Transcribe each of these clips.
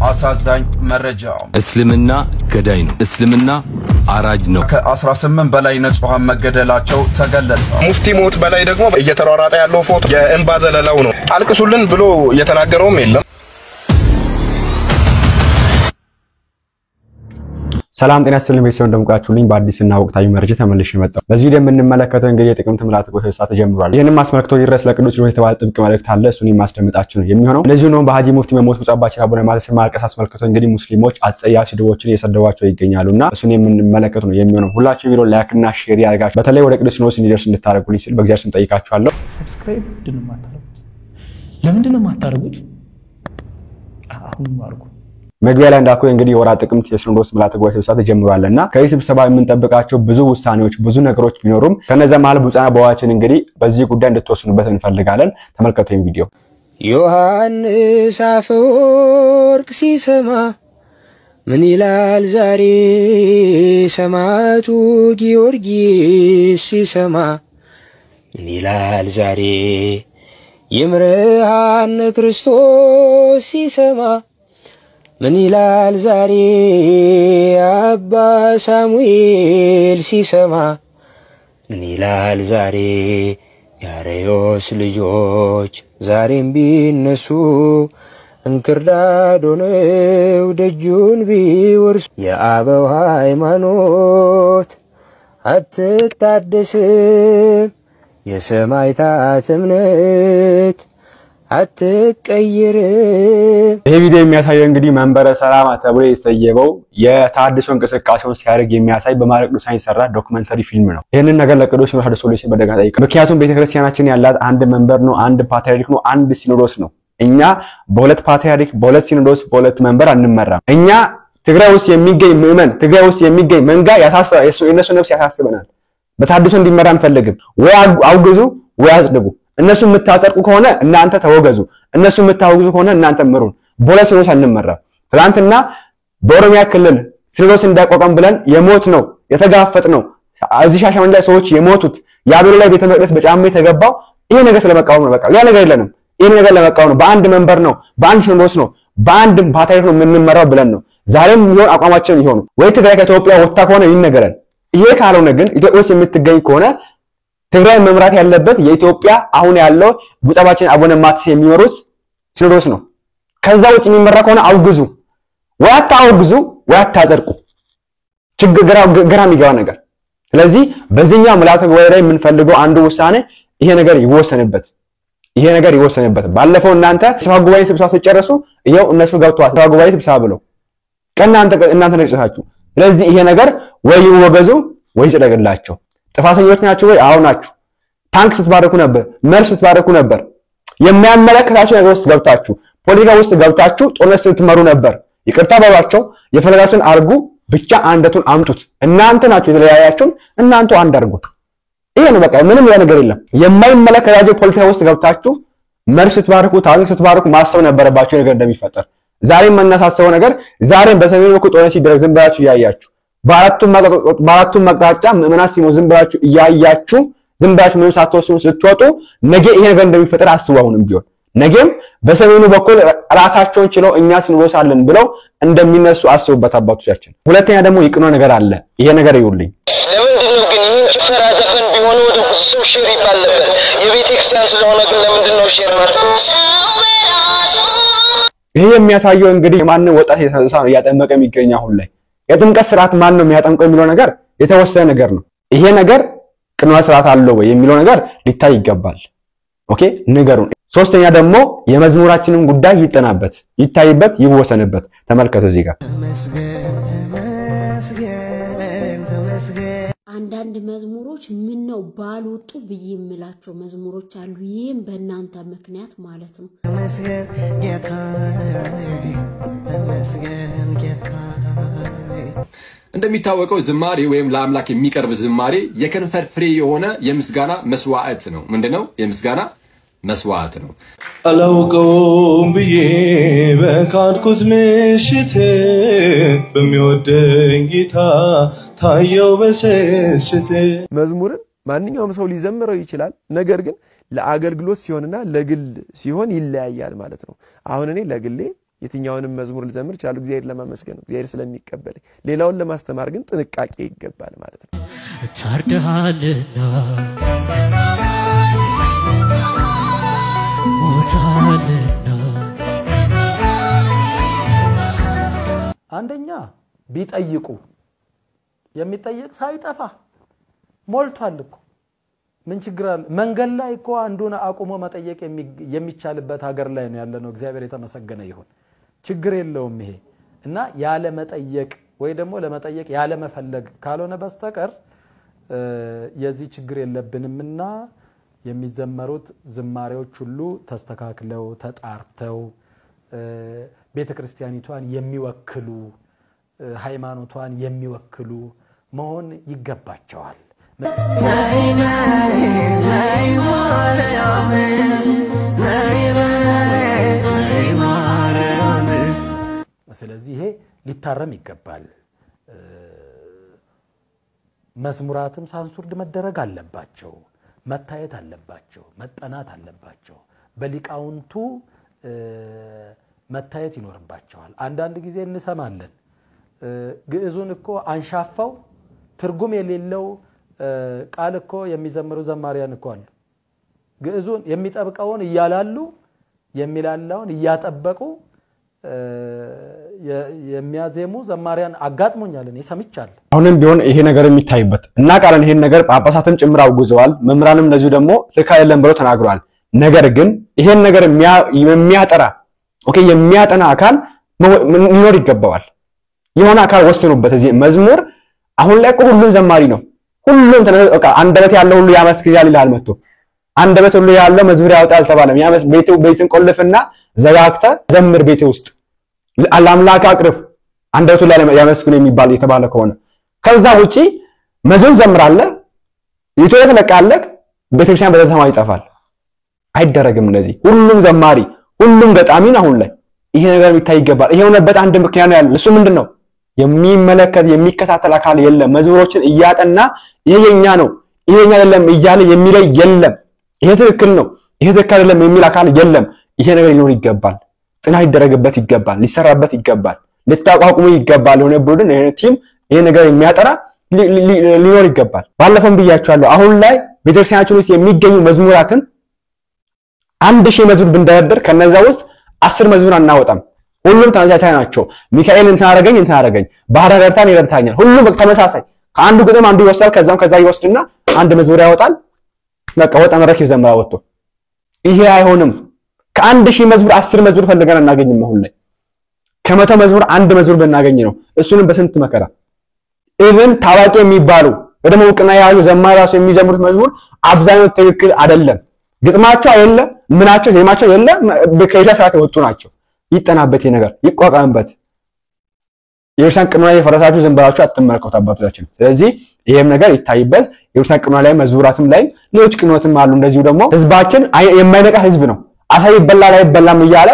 አሳዛኝ መረጃ እስልምና ገዳይ ነው እስልምና አራጅ ነው ከ18 በላይ ንጹሃን መገደላቸው ተገለጸ ሙፍቲ ሞት በላይ ደግሞ እየተሯሯጠ ያለው ፎቶ የእንባ ዘለላው ነው አልቅሱልን ብሎ የተናገረውም የለም ሰላም ጤና ይስጥልኝ ቤተሰብ እንደምቃችሁልኝ በአዲስና ወቅታዊ መረጃ ተመልሼ መጣሁ። በዚህ ቪዲዮ የምንመለከተው እንግዲህ የጥቅምት ምልዓተ ጉባኤ ሰዓት ተጀምሯል። ይሄንን ማስመልከቶ ይድረስ ለቅዱስ ሲኖዶስ የተባለ ጥብቅ መልእክት አለ። እሱን ማስደምጣችሁ ነው የሚሆነው። ለዚህ ነው በሃጂ ሙፍቲ መሞት ሙጻባችን አቡነ ማትያስ ማልቀስ አስመልክቶ እንግዲህ ሙስሊሞች አጸያፊ ስድቦችን እየሰደቧቸው ይገኛሉና እሱን የምንመለከት ነው የሚሆነው። ሁላችሁ ቪዲዮ ላይክ እና ሼር ያደርጋችሁ በተለይ ወደ ቅዱስ ሲኖዶስ እንዲደርስ እንድታደርጉልኝ ስል በእግዚአብሔር ስም ጠይቃችኋለሁ። ሰብስክራይብ ለምንድነው ማታረጉት? አሁን ማርኩ መግቢያ ላይ እንዳልኩ እንግዲህ ወራ ጥቅምት የሲኖዶስ ምልዓተ ጉባኤ ሰዓት ተጀምሯልና ከዚህ ስብሰባ የምንጠብቃቸው ብዙ ውሳኔዎች ብዙ ነገሮች ቢኖሩም ከነዛ መሃል ብፁዓን አባቶቻችን እንግዲህ በዚህ ጉዳይ እንድትወስኑበት እንፈልጋለን። ተመልከቱ ይሄን ቪዲዮ። ዮሐንስ አፈወርቅ ሲሰማ ምን ይላል ዛሬ ሰማዕቱ ጊዮርጊስ ሲሰማ ምን ይላል ዛሬ ይምርሃነ ክርስቶስ ሲሰማ ምን ይላል ዛሬ አባ ሳሙኤል ሲሰማ ምን ይላል ዛሬ ያሬዎስ ልጆች ዛሬም ቢነሱ እንክርዳድ ሆነው ደጁን ቢወርሱ የአበው ሃይማኖት አትታደስም የሰማዕታት እምነት አትቀይርም። ይሄ ቪዲዮ የሚያሳየው እንግዲህ መንበረ ሰላማ ተብሎ የተሰየመው የታድሶ እንቅስቃሴውን ሲያደርግ የሚያሳይ በማረቅ ቅዱሳን የተሰራ ዶክመንተሪ ፊልም ነው። ይሄንን ነገር ለቅዱስ ሲኖዶስ አድርሶልኝ በደጋ ጠይቀ። ምክንያቱም ቤተክርስቲያናችን ያላት አንድ መንበር ነው፣ አንድ ፓትርያርክ ነው፣ አንድ ሲኖዶስ ነው። እኛ በሁለት ፓትርያርክ በሁለት ሲኖዶስ በሁለት መንበር አንመራም። እኛ ትግራይ ውስጥ የሚገኝ ምዕመን ትግራይ ውስጥ የሚገኝ መንጋ ያሳስባል። የነሱ ነፍስ ያሳስበናል። በታድሶ እንዲመራ አንፈልግም። ወይ አውግዙ ወይ አጽድቁ። እነሱ የምታጸድቁ ከሆነ እናንተ ተወገዙ፣ እነሱ የምታወግዙ ከሆነ እናንተ ምሩን። በሁለት ሲኖዶስ አንመራም። ትናንትና በኦሮሚያ ክልል ሲኖዶስ እንዳቋቋም ብለን የሞት ነው የተጋፈጥ ነው እዚህ ሻሸመኔ ላይ ሰዎች የሞቱት ያብሎ ላይ ቤተ መቅደስ በጫማ የተገባው ይሄ ነገር ስለመቃወም ነው። በቃ ያ ነገር የለንም። ይሄ ነገር ለመቃወም ነው። በአንድ መንበር ነው፣ በአንድ ሲኖዶስ ነው፣ በአንድ ፓትርያርክ ነው የምንመራው ብለን ነው። ዛሬም ይሁን አቋማችን ይሁን ወይ ትግራይ ከኢትዮጵያ ወጣ ከሆነ ይነገረን። ይሄ ካልሆነ ግን ኢትዮጵያ ውስጥ የምትገኝ ከሆነ ትግራይ መምራት ያለበት የኢትዮጵያ አሁን ያለው ብፁዓችን አቡነ ማትያስ የሚመሩት ሲኖዶስ ነው። ከዛ ውጭ የሚመራ ከሆነ አውግዙ ወይ አታውግዙ ወይ አታጸድቁ። ችግር ግራ የሚገባ ነገር። ስለዚህ በዚህኛው ምልዓተ ጉባኤ ላይ የምንፈልገው አንዱ ውሳኔ ይሄ ነገር ይወሰንበት። ባለፈው እናንተ ስብሰባ ጉባኤ ስብሰባ ሲጨርሱ ይሄው እነሱ ገብተዋል ስብሰባ ጉባኤ ስብሰባ ብለው እናንተ ነጭታችሁ። ስለዚህ ይሄ ነገር ወይ ይወገዙ ወይ ይጽደቅላቸው። ጥፋተኞች ናቸው ወይ? አዎ ናችሁ። ታንክ ስትባረኩ ነበር፣ መርስ ስትባረኩ ነበር። የሚያመለክታችሁ ነገር ውስጥ ገብታችሁ ፖለቲካ ውስጥ ገብታችሁ ጦርነት ስትመሩ ነበር። ይቅርታ ባሏቸው የፈለጋችሁን አርጉ፣ ብቻ አንደቱን አምጡት። እናንተ ናችሁ የተለያያችሁን፣ እናንተ አንድ አርጉት። ይሄ ነው በቃ፣ ምንም ያ ነገር የለም። የማይመለከታችሁ ፖለቲካ ውስጥ ገብታችሁ መርስ ስትባረኩ ታንክ ስትባረኩ ማሰብ ነበረባችሁ ነገር እንደሚፈጠር። ዛሬም የምናሳስበው ነገር ዛሬም በሰሜኑ በኩል ጦርነት ሲደረግ ዝም ብላችሁ እያያችሁ በአራቱም መቅጣጫ ምዕመናን ሲሞቱ ዝም ብላችሁ እያያችሁ ዝም ብላችሁ ምንም ሳትወስኑ ስትወጡ ነገ ይሄ ነገር እንደሚፈጠር አስቡ። አሁንም ቢሆን ነገም በሰሜኑ በኩል ራሳቸውን ችለው እኛ ሲኖዶስ አለን ብለው እንደሚነሱ አስቡበት አባቶቻችን። ሁለተኛ ደግሞ ይቅኖ ነገር አለ። ይሄ ነገር ይውልኝ ለምንድነው ግን ይሄን ጭፈራ ዘፈን ቢሆን ወደ ሰው ሼር ይባል ነበር? የቤተ ክርስቲያን ስለሆነ ግን ለምንድነው ሼር ማለት? ይሄ የሚያሳየው እንግዲህ ማንን ወጣት እያጠመቀ የሚገኝ አሁን ላይ የጥምቀት ስርዓት ማን ነው የሚያጠምቀው የሚለው ነገር የተወሰነ ነገር ነው። ይሄ ነገር ቅንዋ ስርዓት አለው ወይ የሚለው ነገር ሊታይ ይገባል። ኦኬ ንገሩን። ሶስተኛ ደግሞ የመዝሙራችንን ጉዳይ ይጠናበት፣ ይታይበት፣ ይወሰንበት። ተመልከቱ እዚህ ጋር አንዳንድ መዝሙሮች ምን ነው ባልወጡ ብዬ የምላቸው መዝሙሮች አሉ። ይሄም በእናንተ ምክንያት ማለት ነው። ተመስገን ጌታዬ እንደሚታወቀው ዝማሬ ወይም ለአምላክ የሚቀርብ ዝማሬ የከንፈር ፍሬ የሆነ የምስጋና መስዋዕት ነው። ምንድነው? የምስጋና መስዋዕት ነው። አላውቀውም ብዬ በካድኩት ምሽት በሚወደኝ ጌታ ታየው በስስት። መዝሙርን ማንኛውም ሰው ሊዘምረው ይችላል። ነገር ግን ለአገልግሎት ሲሆንና ለግል ሲሆን ይለያያል ማለት ነው። አሁን እኔ ለግሌ የትኛውንም መዝሙር ልዘምር እችላለሁ እግዚአብሔር ለማመስገን እግዚአብሔር ስለሚቀበል ሌላውን ለማስተማር ግን ጥንቃቄ ይገባል ማለት ነው ታርደሃልና ሞታልና አንደኛ ቢጠይቁ የሚጠይቅ ሳይጠፋ ሞልቷል እኮ ምን ችግር አለ መንገድ ላይ እኮ አንዱን አቁሞ መጠየቅ የሚቻልበት ሀገር ላይ ነው ያለነው እግዚአብሔር የተመሰገነ ይሁን ችግር የለውም ይሄ እና ያለ መጠየቅ ወይ ደግሞ ለመጠየቅ ያለ መፈለግ ካልሆነ በስተቀር የዚህ ችግር የለብንምና የሚዘመሩት ዝማሬዎች ሁሉ ተስተካክለው ተጣርተው ቤተክርስቲያኒቷን የሚወክሉ ሃይማኖቷን የሚወክሉ መሆን ይገባቸዋል ስለዚህ ይሄ ሊታረም ይገባል መዝሙራትም ሳንሱርድ መደረግ አለባቸው መታየት አለባቸው መጠናት አለባቸው በሊቃውንቱ መታየት ይኖርባቸዋል አንዳንድ ጊዜ እንሰማለን ግዕዙን እኮ አንሻፋው ትርጉም የሌለው ቃል እኮ የሚዘምሩ ዘማሪያን እኮ አሉ ግዕዙን የሚጠብቀውን ይያላሉ የሚላላውን ያጠበቁ የሚያዜሙ ዘማሪያን አጋጥሞኛል እኔ ሰምቻለሁ አሁንም ቢሆን ይሄ ነገር የሚታይበት እና ቃልን ይሄን ነገር ጳጳሳትም ጭምር አውግዘዋል መምራንም እንደዚሁ ደግሞ ትክክል አይደለም ብለው ተናግረዋል ነገር ግን ይሄን ነገር የሚያጠራ የሚያጠና አካል ሊኖር ይገባዋል የሆነ አካል ወስኑበት እዚህ መዝሙር አሁን ላይ ሁሉም ዘማሪ ነው ሁሉም በቃ አንደበት ያለው ሁሉ ያመስግናል ይላል መጥቶ አንደበት ሁሉ ያለው መዝሙር ያወጣል ተባለም ያመስ ቤትን ቆልፍና ዘጋግተ ዘምር ቤት ውስጥ ለአምላክ አቅርብ አንደበቱ ላይ ያመስግን የሚባል የተባለ ከሆነ ከዛ ውጪ መዝሙር ዘምራለ ይቶየት ለቃለክ ቤተክርስቲያን በዛማ ይጣፋል አይደረግም እንደዚህ ሁሉም ዘማሪ ሁሉም ገጣሚ ነው አሁን ላይ ይሄ ነገር የሚታይ ይገባል ይሄ ሆነበት አንድ ምክንያት ነው ያለው እሱ ምንድነው የሚመለከት የሚከታተል አካል የለም መዝሙሮችን እያጠና ይሄኛ ነው ይሄኛ አይደለም እያለ የሚለይ የለም ይሄ ትክክል ነው ይሄ ትክክል አይደለም የሚል አካል የለም ይሄ ነገር ሊኖር ይገባል ጥናት ይደረግበት ይገባል ሊሰራበት ይገባል ለታቋቁሙ ይገባል ሆነ ቡድን ይሄ ቲም ይሄ ነገር የሚያጠራ ሊኖር ይገባል ባለፈው ብያችኋለሁ አሁን ላይ ቤተክርስቲያናችን ውስጥ የሚገኙ መዝሙራትን 1000 መዝሙር ብንደረደር ከነዛ ውስጥ 10 መዝሙር አናወጣም ሁሉም ተመሳሳይ ናቸው ሚካኤል እንትን አረገኝ ባህር ዳርታን ይረዳኛል ሁሉም ተመሳሳይ ከአንዱ ግጥም አንዱ ይወስዳል ከዛ ይወስድና አንድ መዝሙር ያወጣል በቃ ወጣ መረክ ይዘምራ ወጥቶ ይሄ አይሆንም ከ1000 መዝሙር 10 መዝሙር ፈልገን እናገኝም አሁን ላይ ከመቶ መዝሙር አንድ መዝሙር ብናገኝ ነው እሱንም በስንት መከራ ኢቭን ታዋቂ የሚባሉ ወደሞ ወቅና ያሉ ዘማሪያሱ የሚዘምሩት መዝሙር አብዛኛው ትክክል አይደለም ግጥማቸው አይደለም ምናቸው ዜማቸው አይደለም በከይላ ሰዓት ወጡ ናቸው ይጠናበት ነገር ይቋቋምበት የውሳን ቅንዋይ የፈረሳችሁ ዘንባራችሁ አትመረከቱ አባቶቻችን ስለዚህ ይሄም ነገር ይታይበት የውሳን ቅንዋይ ላይ መዝሙራትም ላይ ሌሎች ቅንዋትም አሉ እንደዚሁ ደግሞ ህዝባችን የማይነቃ ህዝብ ነው አሳይ ይበላል አይበላም ይያለ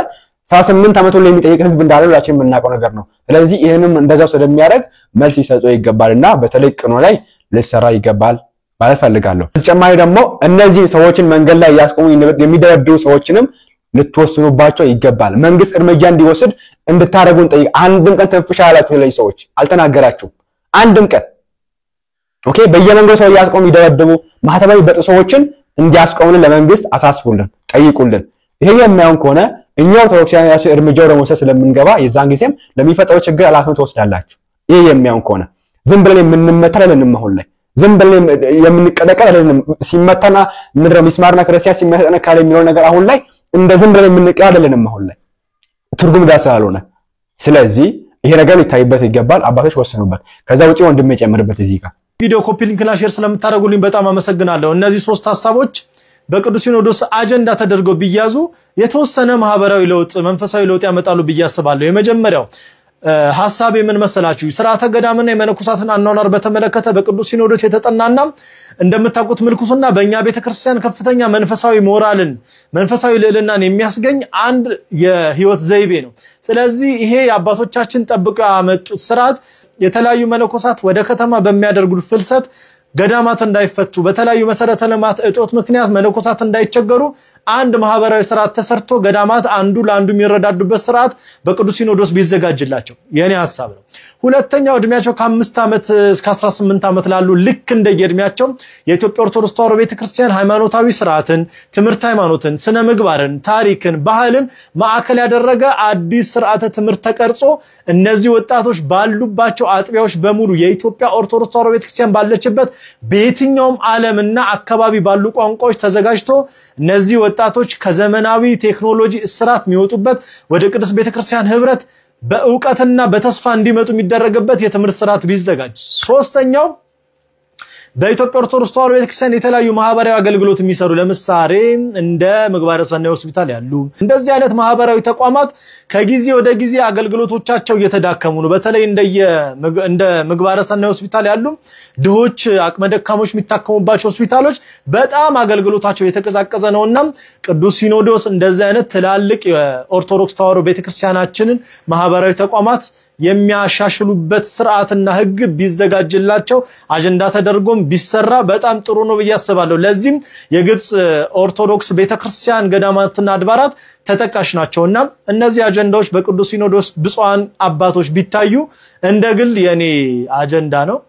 78 አመት ላይ የሚጠይቅ ህዝብ እንዳለ ሁላችን የምናውቀው ነገር ነው ስለዚህ ይሄንም እንደዛው ስለሚያደርግ መልስ ይሰጠው ይገባልና በተለይ ቅንዋይ ላይ ለሰራ ይገባል ማለት ፈልጋለሁ ተጨማሪ ደግሞ እነዚህ ሰዎችን መንገድ ላይ ያስቆሙ የሚደረድሩ ሰዎችንም ልትወስኑባቸው ይገባል መንግስት እርምጃ እንዲወስድ እንድታረጉን ጠይቅ አንድም ቀን ተንፍሻላችሁ ላይ ሰዎች አልተናገራችሁም አንድም ቀን ኦኬ በየመንገዱ ሰው ያስቆሙ ይደረድሩ ማህተባዊ በጥሰዎችን እንዲያስቆሙልን ለመንግስት አሳስቡልን ጠይቁልን ይሄ የሚያውን ከሆነ እኛው ተወክሲያን ያስ እርምጃው ለመውሰድ ስለምንገባ የዛን ጊዜም ለሚፈጠረው ችግር አላፍነት ወስዳላችሁ ይሄ የሚያውን ከሆነ ዝም ብለን የምንመተለልን መሆን ላይ ዝም ብለን የምንቀደቀለን ሲመታና ምድረ ሚስማርና ክርስቲያን ሲመታና ካለ የሚለው ነገር አሁን ላይ እንደ ዝም ብለን የምንቀያለልን መሆን ላይ ትርጉም ዳሰላልሆነ ስለዚህ ይሄ ነገር ሊታይበት ይገባል አባቶች ወሰኑበት ከዛ ውጪ ወንድም የጨመረበት እዚህ ጋር ቪዲዮ ኮፒ ሊንክና ሼር ስለምታደርጉልኝ በጣም አመሰግናለሁ እነዚህ ሶስት ሐሳቦች በቅዱስ ሲኖዶስ አጀንዳ ተደርገው ቢያዙ የተወሰነ ማህበራዊ ለውጥ መንፈሳዊ ለውጥ ያመጣሉ በያስባለሁ የመጀመሪያው ሐሳብ የምን መሰላችሁ ስርዓተ ገዳምና የመነኮሳትን አኗኗር በተመለከተ በቅዱስ ሲኖዶስ የተጠናና እንደምታውቁት ምልኩስና በእኛ ቤተክርስቲያን ከፍተኛ መንፈሳዊ ሞራልን መንፈሳዊ ልዕልናን የሚያስገኝ አንድ የህይወት ዘይቤ ነው ስለዚህ ይሄ አባቶቻችን ጠብቀው ያመጡት ስርዓት የተለያዩ መነኮሳት ወደ ከተማ በሚያደርጉት ፍልሰት ገዳማት እንዳይፈቱ በተለያዩ መሰረተ ልማት እጦት ምክንያት መነኮሳት እንዳይቸገሩ አንድ ማህበራዊ ስርዓት ተሰርቶ ገዳማት አንዱ ለአንዱ የሚረዳዱበት ስርዓት በቅዱስ ሲኖዶስ ቢዘጋጅላቸው የኔ ሐሳብ ነው። ሁለተኛው እድሜያቸው ከ5 ዓመት እስከ 18 ዓመት ላሉ ልክ እንደየእድሜያቸው የኢትዮጵያ ኦርቶዶክስ ተዋሕዶ ቤተክርስቲያን ሃይማኖታዊ ስርዓትን፣ ትምህርት ሃይማኖትን፣ ስነ ምግባርን፣ ታሪክን፣ ባህልን ማዕከል ያደረገ አዲስ ስርዓተ ትምህርት ተቀርጾ እነዚህ ወጣቶች ባሉባቸው አጥቢያዎች በሙሉ የኢትዮጵያ ኦርቶዶክስ ተዋሕዶ ቤተክርስቲያን ባለችበት በየትኛውም ዓለምና አካባቢ ባሉ ቋንቋዎች ተዘጋጅቶ እነዚህ ወጣቶች ከዘመናዊ ቴክኖሎጂ እስራት የሚወጡበት ወደ ቅዱስ ቤተክርስቲያን ህብረት በእውቀትና በተስፋ እንዲመጡ የሚደረግበት የትምህርት ስርዓት ቢዘጋጅ። ሶስተኛው በኢትዮጵያ ኦርቶዶክስ ተዋሕዶ ቤተክርስቲያን የተለያዩ ማህበራዊ አገልግሎት የሚሰሩ ለምሳሌ እንደ ምግባረ ሰናይ ሆስፒታል ያሉ እንደዚህ አይነት ማህበራዊ ተቋማት ከጊዜ ወደ ጊዜ አገልግሎቶቻቸው እየተዳከሙ ነው። በተለይ እንደ ምግባረ ሰናይ ሆስፒታል ያሉ ድሆች አቅመ ደካሞች የሚታከሙባቸው ሆስፒታሎች በጣም አገልግሎታቸው የተቀዛቀዘ ነውና ቅዱስ ሲኖዶስ እንደዚህ አይነት ትላልቅ የኦርቶዶክስ ተዋሕዶ ቤተክርስቲያናችንን ማህበራዊ ተቋማት የሚያሻሽሉበት ስርዓትና ህግ ቢዘጋጅላቸው አጀንዳ ተደርጎም ቢሰራ በጣም ጥሩ ነው በያስባለሁ። ለዚህም የግብጽ ኦርቶዶክስ ቤተክርስቲያን ገዳማትና አድባራት ተጠቃሽ ናቸውና እነዚህ አጀንዳዎች በቅዱስ ሲኖዶስ ብፁዓን አባቶች ቢታዩ እንደግል የኔ አጀንዳ ነው።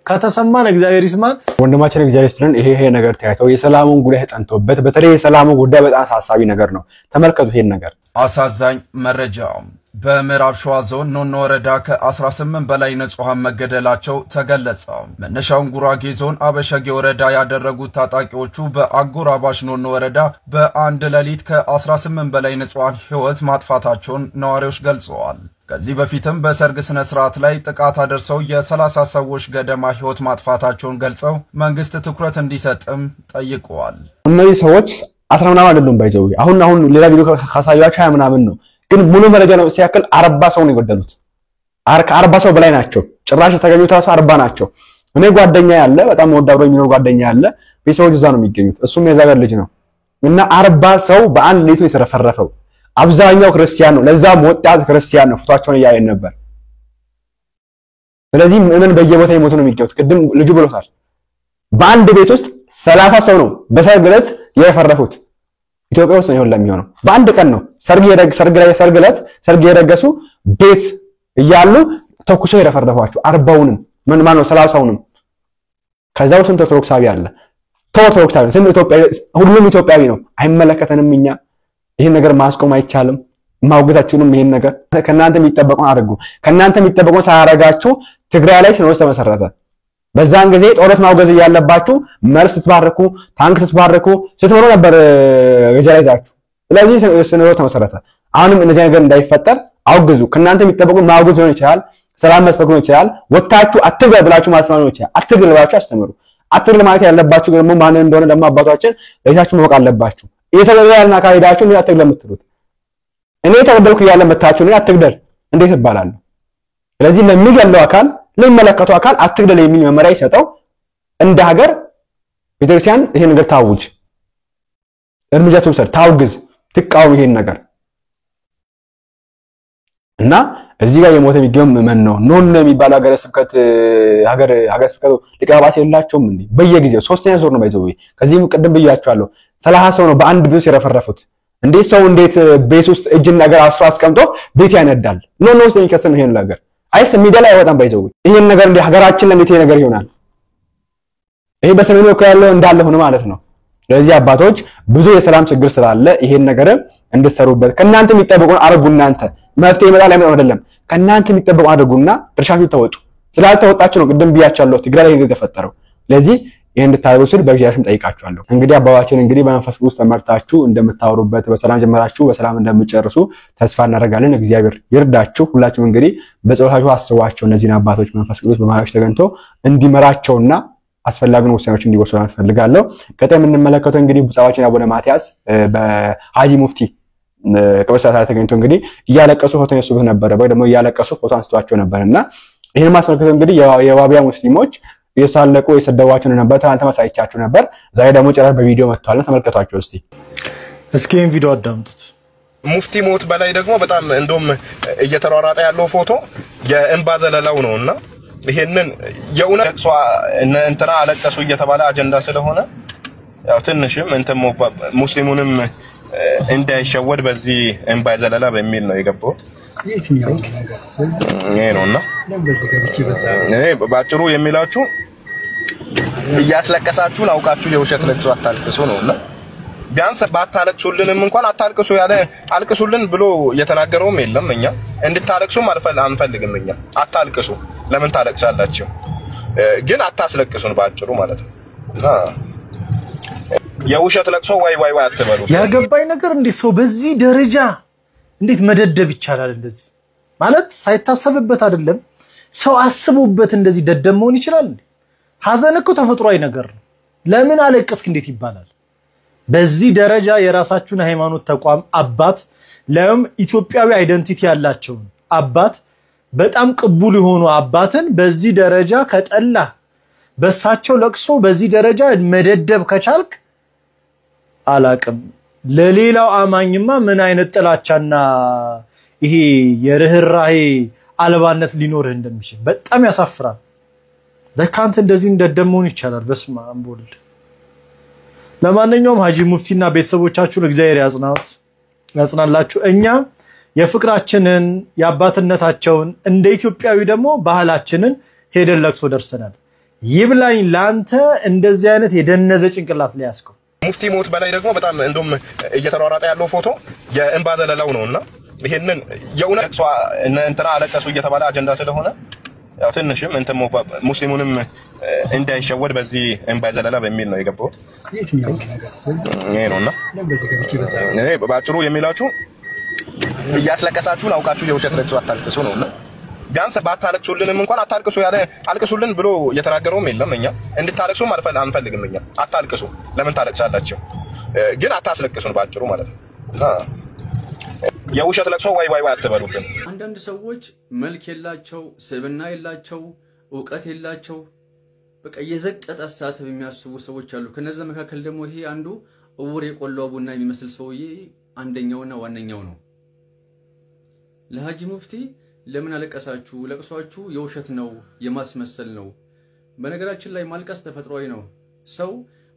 ከተሰማን እግዚአብሔር ይስማን። ወንድማችን እግዚአብሔር ይስጥልን። ይሄ ነገር ታይተው የሰላሙን ጉዳይ ተጠንቶበት በተለይ የሰላሙ ጉዳይ በጣም አሳሳቢ ነገር ነው። ተመልከቱ ይሄን ነገር። አሳዛኝ መረጃ በምዕራብ ሸዋ ዞን ኖኖ ወረዳ ከ18 በላይ ንጹሃን መገደላቸው ተገለጸ። መነሻውን ጉራጌ ዞን አበሸጌ ወረዳ ያደረጉት ታጣቂዎቹ በአጎራባሽ ኖኖ ወረዳ በአንድ ሌሊት ከ18 በላይ ንጹሃን ህይወት ማጥፋታቸውን ነዋሪዎች ገልጸዋል። ከዚህ በፊትም በሰርግ ስነ ስርዓት ላይ ጥቃት አድርሰው የ30 ሰዎች ገደማ ህይወት ማጥፋታቸውን ገልጸው መንግስት ትኩረት እንዲሰጥም ጠይቀዋል። እነዚህ ሰዎች 10 ምናምን አይደሉም ባይዘው አሁን ሌላ ቪዲዮ ካሳያችሁ 20 ምናምን ነው። ግን ሙሉ መረጃ ነው ሲያክል 40 ሰው ነው የገደሉት። 40 ሰው በላይ ናቸው። ጭራሽ የተገኙት ራሱ 40 ናቸው። እኔ ጓደኛ ያለ በጣም ወዳብሮ የሚኖር ጓደኛ ያለ ቤተሰቦች እዛ ነው የሚገኙት። እሱም የዛገር ልጅ ነው እና 40 ሰው በአንድ ሌሊት ነው የተረፈረፈው። አብዛኛው ክርስቲያን ነው። ለዛም ወጣት ክርስቲያን ነው። ፎቶአቸውን ያየን ነበር። ስለዚህ ምንን በየቦታው ይሞቱ ነው የሚገኙት። ቅድም ልጁ ብሎታል። በአንድ ቤት ውስጥ 30 ሰው ነው በሰርግ ዕለት የፈረፉት። ኢትዮጵያ ውስጥ ነው ለሚሆነው በአንድ ቀን ነው ሰርግ የደገሱ ቤት እያሉ ተኩሰው የረፈረፏቸው 40ውንም ምን ማነው 30ውንም። ከዛው ስንት ኦርቶዶክሳዊ አለ? ኦርቶዶክሳዊ ስንት ኢትዮጵያዊ? ሁሉም ኢትዮጵያዊ ነው። አይመለከተንም። እኛ ይሄን ነገር ማስቆም አይቻልም። ማውገዛችሁንም ይሄን ነገር ከናንተ የሚጠበቀውን አድርጉ። ከናንተ የሚጠበቀውን ሳያረጋችሁ ትግራይ ላይ ሲኖዶስ ተመሰረተ። በዛን ጊዜ ጦርነት ማውገዝ ያለባችሁ መልስ ትባርኩ ታንክ ትባርኩ ስትኖሩ ነበር ገጀራ ይዛችሁ። ስለዚህ ሲኖዶስ ተመሰረተ። አሁንም እንደዚህ ነገር እንዳይፈጠር አውግዙ። ከናንተ የሚጠበቀው ማውገዝ ነው ይችላል፣ ሰላም መስበክ ነው ይችላል፣ ወጣችሁ አትግደል ብላችሁ ማስማት ነው ይችላል። አትግደል ብላችሁ አስተምሩ። አትግደል ማለት ያለባችሁ ደግሞ ማን እንደሆነ ደግሞ አባቶቻችን ለይታችሁ ማወቅ አለባችሁ። እየተገደልና ካይዳችሁ ነው አትግደል የምትሉት። እኔ ተወደልኩ ያለ መታችሁ ነው አትግደል እንዴት ይባላል? ስለዚህ ለሚገለው አካል ለሚመለከተው አካል አትግደል የሚል መመሪያ ይሰጠው። እንደ ሀገር ቤተክርስቲያን ይሄን ነገር ታውጅ፣ እርምጃ ትውሰድ፣ ታውግዝ፣ ትቃወም ይሄን ነገር እና እዚህ ጋር የሞተ የሚገም ምን ነው ኖን የሚባል ሀገረ ስብከት ሊቀ ጳጳስ የላቸውም እንዴ? በየጊዜው ሶስተኛ ዙር ነው ባይዘው። ከዚህም ቅድም ብያቸዋለሁ 30 ሰው ነው በአንድ ቤት የረፈረፉት። እንዴት ሰው እንዴት ቤት ውስጥ እጅን ነገር አስሮ አስቀምጦ ቤት ያነዳል? ኖ ውስጥ የሚከሰን ይሄን ነገር አይስ ሚዲያ ላይ አይወጣም ባይዘው። ይሄን ነገር እንደ ሀገራችን ለምን ይሄ ነገር ይሆናል? ይሄ በሰሜኑ እኮ ያለው እንዳለ ሆነ ማለት ነው። ስለዚህ አባቶች ብዙ የሰላም ችግር ስላለ ይሄን ነገር እንድትሰሩበት ከናንተ የሚጠበቁን አድርጉ። እናንተ መፍትሄ ይመጣል አይደለም፣ ከናንተ የሚጠበቁ አድርጉና ድርሻችሁን ተወጡ። ስላልተወጣችሁ ነው ቅድም ብያቻለሁ ትግራይ ላይ የተፈጠረው። ስለዚህ ይሄን እንድታደርጉ ስል በእግዚአብሔርም ጠይቃችኋለሁ። እንግዲህ አባባችን እንግዲህ በመንፈስ ቅዱስ ተመርታችሁ እንደምታወሩበት በሰላም ጀመራችሁ በሰላም እንደምትጨርሱ ተስፋ እናደርጋለን። እግዚአብሔር ይርዳችሁ። ሁላችሁም እንግዲህ በጸሎታችሁ አስቧቸው። እነዚህን አባቶች መንፈስ ቅዱስ በማራሽ ተገንቶ እንዲመራቸውና አስፈላጊውን ውሳኔዎች እንዲወስኑ ፈልጋለሁ። ቀጣይ የምንመለከተው እንግዲህ ብፁዓችን አቡነ ማትያስ በሃጂ ሙፍቲ ቅብሰት ላይ ተገኝቶ እንግዲህ እያለቀሱ ፎቶ ያነሱበት ነበር፣ ወይ ደግሞ እያለቀሱ ፎቶ አንስቷቸው ነበርና ይሄን ማስመልከቱ እንግዲህ የዋቢያ ሙስሊሞች የሳለቁ የሰደዋቸው ነበር። ትናንት ማሳይቻችሁ ነበር። ዛሬ ደግሞ ጭራሽ በቪዲዮ መጥቷል። ተመልከቷቸው እስኪ ይሄን ቪዲዮ አዳምጡት። ሙፍቲ ሞት በላይ ደግሞ በጣም እንደውም እየተሯሯጠ ያለው ፎቶ የእንባ ዘለላው ነውና ይሄንን የእውነት ለቅሶ እንትና አለቀሱ እየተባለ አጀንዳ ስለሆነ ያው ትንሽም እንትን ሙስሊሙንም እንዳይሸወድ በዚህ እንባ ዘለላ በሚል ነው የገባው። የትኛው ይሄ ነውና እኔ ባጭሩ የሚላችሁ እያስለቀሳችሁን አውቃችሁ የውሸት ለቅሶ አታልቅሱ ነውና ቢያንስ ባታለቅሱልንም እንኳን አታልቅሱ ያለ አልቅሱልን ብሎ የተናገረውም የለም። እኛ እንድታለቅሱም አንፈልግም። እኛ አታልቅሱ፣ ለምን ታለቅሳላችሁ? ግን አታስለቅሱን ባጭሩ ማለት ነው። የውሸት ለቅሶ ዋይ አትበሉ። ያገባኝ ነገር እንዴት ሰው በዚህ ደረጃ እንዴት መደደብ ይቻላል? እንደዚህ ማለት ሳይታሰብበት አይደለም ሰው አስቦበት እንደዚህ ደደብ መሆን ይችላል? ሐዘን እኮ ተፈጥሯዊ ነገር ነው። ለምን አለቀስክ እንዴት ይባላል? በዚህ ደረጃ የራሳችሁን ሃይማኖት ተቋም አባት ለም ኢትዮጵያዊ አይደንቲቲ ያላቸው አባት በጣም ቅቡል የሆኑ አባትን በዚህ ደረጃ ከጠላ በሳቸው ለቅሶ በዚህ ደረጃ መደደብ ከቻልክ አላቅም ለሌላው አማኝማ ምን አይነት ጥላቻና ይሄ የርህራሄ አልባነት ሊኖርህ እንደሚችል በጣም ያሳፍራል። ለካንተ እንደዚህ እንደደመውን ይቻላል። በስመ አብ ወልድ። ለማንኛውም ሀጂ ሙፍቲና ቤተሰቦቻችሁን እግዚአብሔር ያጽናላችሁ። እኛ የፍቅራችንን የአባትነታቸውን እንደ ኢትዮጵያዊ ደግሞ ባህላችንን ሄደን ለቅሶ ደርሰናል። ይብላኝ ላንተ እንደዚህ አይነት የደነዘ ጭንቅላት ላይ ያስከው ሙፍቲ ሞት በላይ ደግሞ በጣም እንደውም እየተሯሯጠ ያለው ፎቶ የእንባ ዘለላው ነውና ይሄንን የእውነት እንትና አለቀሱ እየተባለ አጀንዳ ስለሆነ ያው ትንሽም እንትን ሙስሊሙንም እንዳይሸወድ በዚህ እንባ ዘለላ በሚል ነው የገባው። የትኛው ይሄ ነውና እኔ ባጭሩ የሚላችሁ እያስለቀሳችሁን አውቃችሁ የውሸት ለቅሶ አታልቅሱ ነውና ቢያንስ ባታለቅሱልንም እንኳን አታልቅሱ ያለ አልቅሱልን ብሎ የተናገረውም የለም። እኛ እንድታለቅሱም አንፈልግም። እኛ አታልቅሱ፣ ለምን ታለቅሳላችሁ? ግን አታስለቅሱን ባጭሩ ማለት ነው። የውሸት ለቅሶ ዋይ አትበሉብን። አንዳንድ ሰዎች መልክ የላቸው፣ ስብዕና የላቸው፣ ዕውቀት የላቸው፣ በቃ የዘቀጠ አስተሳሰብ የሚያስቡ ሰዎች አሉ። ከነዛ መካከል ደግሞ ይሄ አንዱ እውር የቆላው ቡና የሚመስል ሰውዬ አንደኛውና ዋነኛው ነው። ለሀጂ ሙፍቲ ለምን አለቀሳችሁ? ለቅሷችሁ የውሸት ነው፣ የማስመሰል ነው። በነገራችን ላይ ማልቀስ ተፈጥሯዊ ነው። ሰው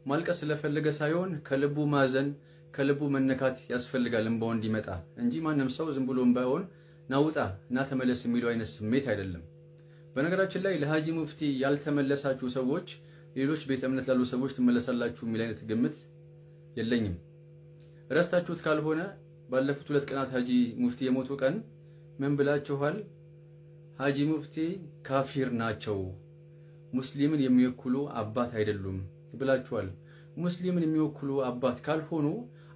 ማልቀስ ስለፈለገ ሳይሆን ከልቡ ማዘን ከልቡ መነካት ያስፈልጋል እንባው እንዲመጣ እንጂ ማንም ሰው ዝም ብሎ እንባውን ናውጣ እና ተመለስ የሚለው አይነት ስሜት አይደለም። በነገራችን ላይ ለሀጂ ሙፍቲ ያልተመለሳችሁ ሰዎች ሌሎች ቤተ እምነት ላሉ ሰዎች ትመለሳላችሁ የሚል አይነት ግምት የለኝም። ረስታችሁት ካልሆነ ባለፉት 2 ቀናት ሀጂ ሙፍቲ የሞቱ ቀን ምን ብላችኋል? ሀጂ ሙፍቲ ካፊር ናቸው፣ ሙስሊምን የሚወክሉ አባት አይደሉም ብላችኋል። ሙስሊምን የሚወክሉ አባት ካልሆኑ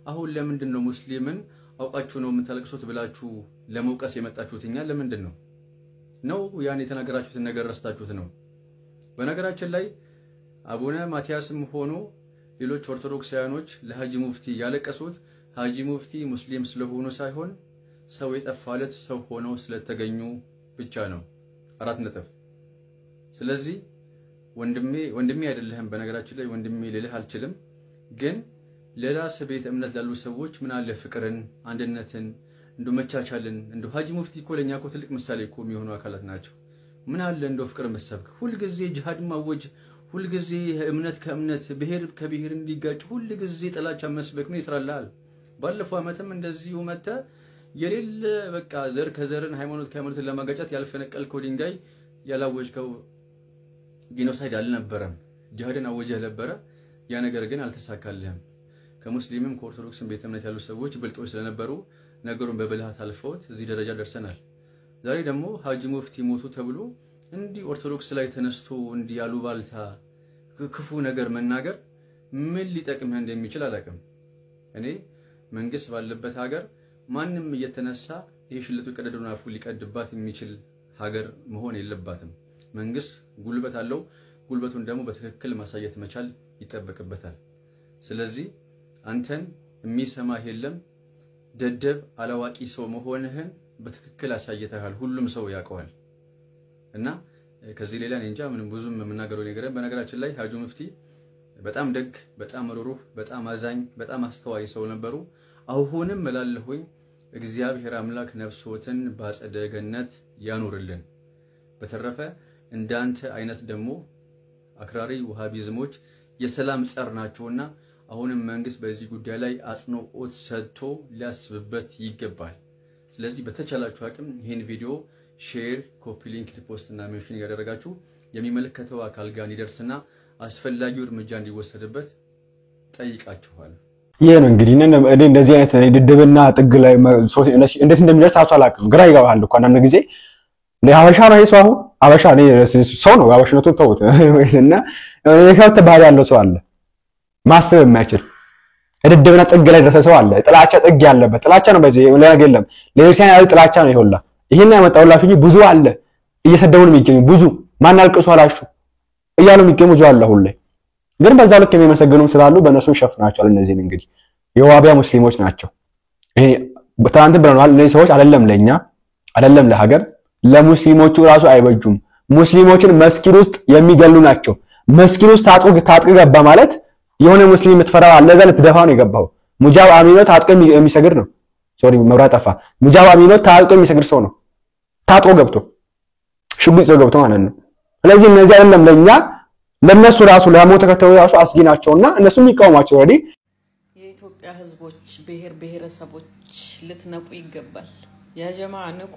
አሁን ለምንድን ነው ሙስሊምን አውቃችሁ ነው የምታለቅሱት ብላችሁ ለመውቀስ የመጣችሁት? እኛ ለምንድን ነው ያን የተናገራችሁትን ነገር ረስታችሁት ነው? በነገራችን ላይ አቡነ ማቲያስም ሆኖ ሌሎች ኦርቶዶክሳውያኖች ለሀጂ ሙፍቲ ያለቀሱት ሀጂ ሙፍቲ ሙስሊም ስለሆኑ ሳይሆን ሰው የጠፋለት ሰው ሆነው ስለተገኙ ብቻ ነው። 4 ነጥብ። ስለዚህ ወንድሜ አይደለህም። በነገራችን ላይ ወንድሜ ልልህ አልችልም፣ ግን ለራስ ቤት እምነት ላሉ ሰዎች ምን አለ ፍቅርን፣ አንድነትን፣ እንዶ መቻቻልን። እንዶ ሀጂ ሙፍቲ እኮ ለኛ እኮ ትልቅ ምሳሌ እኮ የሚሆኑ አካላት ናቸው። ምን አለ እንዶ ፍቅር መስበክ፣ ሁልጊዜ ጂሃድ ማወጅ፣ ሁልጊዜ እምነት ከእምነት ብሔር ከብሔር እንዲጋጭ፣ ሁልጊዜ ጥላቻ መስበክ ምን ይስራልሃል? ባለፈው ዓመትም እንደዚሁ መተ የሌለ በቃ ዘር ከዘርን ሃይማኖት ከሃይማኖትን ለማጋጨት ያልፈነቀልከው ድንጋይ ያላወጅከው ጂኖሳይድ አልነበረም። ጂሃድን አወጀህ ነበረ። ያ ነገር ግን አልተሳካልህም። ከሙስሊምም ከኦርቶዶክስም ቤተ እምነት ያሉ ሰዎች ብልጦች ስለነበሩ ነገሩን በብልሃት አልፈውት እዚህ ደረጃ ደርሰናል። ዛሬ ደግሞ ሀጂ ሙፍቲ ሞቱ ተብሎ እንዲህ ኦርቶዶክስ ላይ ተነስቶ እንዲህ ያሉባልታ ክፉ ነገር መናገር ምን ሊጠቅምህ እንደሚችል አላውቅም። እኔ መንግስት ባለበት ሀገር ማንም እየተነሳ ይሄ ሽለቱ የቀደደውን አፉ ሊቀድባት የሚችል ሀገር መሆን የለባትም። መንግስት ጉልበት አለው። ጉልበቱን ደግሞ በትክክል ማሳየት መቻል ይጠበቅበታል። ስለዚህ አንተን የሚሰማህ የለም። ደደብ አላዋቂ ሰው መሆንህን በትክክል አሳይተሃል። ሁሉም ሰው ያውቀዋል። እና ከዚህ ሌላ እንጃ ምንም ብዙም የምናገረው ነገር። በነገራችን ላይ ሀጂ ሙፍቲ በጣም ደግ፣ በጣም ሩሩህ፣ በጣም አዛኝ፣ በጣም አስተዋይ ሰው ነበሩ። አሁንም እላለሁኝ እግዚአብሔር አምላክ ነፍሶትን በአጸደ ገነት ያኑርልን። በተረፈ እንዳንተ አይነት ደግሞ አክራሪ ውሃቢዝሞች የሰላም ጸር ናቸውና አሁንም መንግስት በዚህ ጉዳይ ላይ አጽንኦት ሰጥቶ ሊያስብበት ይገባል። ስለዚህ በተቻላችሁ አቅም ይሄን ቪዲዮ ሼር፣ ኮፒ ሊንክ፣ ሪፖስት እና ሜንሽን ያደረጋችሁ የሚመለከተው አካል ጋር እንዲደርስና አስፈላጊው እርምጃ እንዲወሰድበት ጠይቃችኋል። ይሄ ነው እንግዲህ እኔ እንደዚህ አይነት ድድብና ጥግ ላይ እንዴት እንደሚደርስ አላውቅም። ግራ ይገባል እኮ አንዳንድ ጊዜ ለሀበሻ ነው ይሄ ሰው አሁን ሀበሻ ሰው ነው ሀበሽነቱን ተውት ወይስና የከብት ባህሪ ያለው ሰው አለ ማሰብ የማይችል ድድብና ጥግ ላይ ደረሰ ሰው አለ። ጥላቻ ጥግ ያለበት ጥላቻ ነው በዚህ ለነገ የለም ለቤተክርስቲያን ያለ ጥላቻ ነው ይሁላ ይሄን ያመጣውላችሁ እንጂ ብዙ አለ እየሰደቡን የሚገኙ ብዙ ማን አልቅሱ አላሹ እያሉ የሚገኙ ብዙ አለ ሁሉ ግን በዛ ልክ የሚመሰገኑም ስላሉ በእነሱ ሸፍናቸዋል። እነዚህን እንግዲህ የዋቢያ ሙስሊሞች ናቸው። ይሄ በትናንት ብለናል። እነዚህ ሰዎች አይደለም ለኛ አይደለም ለሀገር ለሙስሊሞቹ ራሱ አይበጁም። ሙስሊሞችን መስጊድ ውስጥ የሚገሉ ናቸው። መስጊድ ውስጥ ታጥቅ ገባ ማለት የሆነ ሙስሊም የምትፈራው አለ ዘለ ትደፋው ነው የገባው። ሙጃብ አሚኖ ታጥቆ የሚሰግድ ነው። ሶሪ መብራት ጠፋ። ሙጃብ አሚኖ ታጥቆ የሚሰግድ ሰው ነው። ታጥቆ ገብቶ ሽጉጥ ይዞ ገብቶ ማለት ነው። ስለዚህ እነዚህ አይደለም ለኛ ለነሱ ራሱ ለሞት ተከታዩ ራሱ አስጊ ናቸውና እነሱ የሚቃወማቸው ወዲ የኢትዮጵያ ህዝቦች ብሔር ብሔረሰቦች ልትነቁ ይገባል። ያ ጀማዓ ንቁ።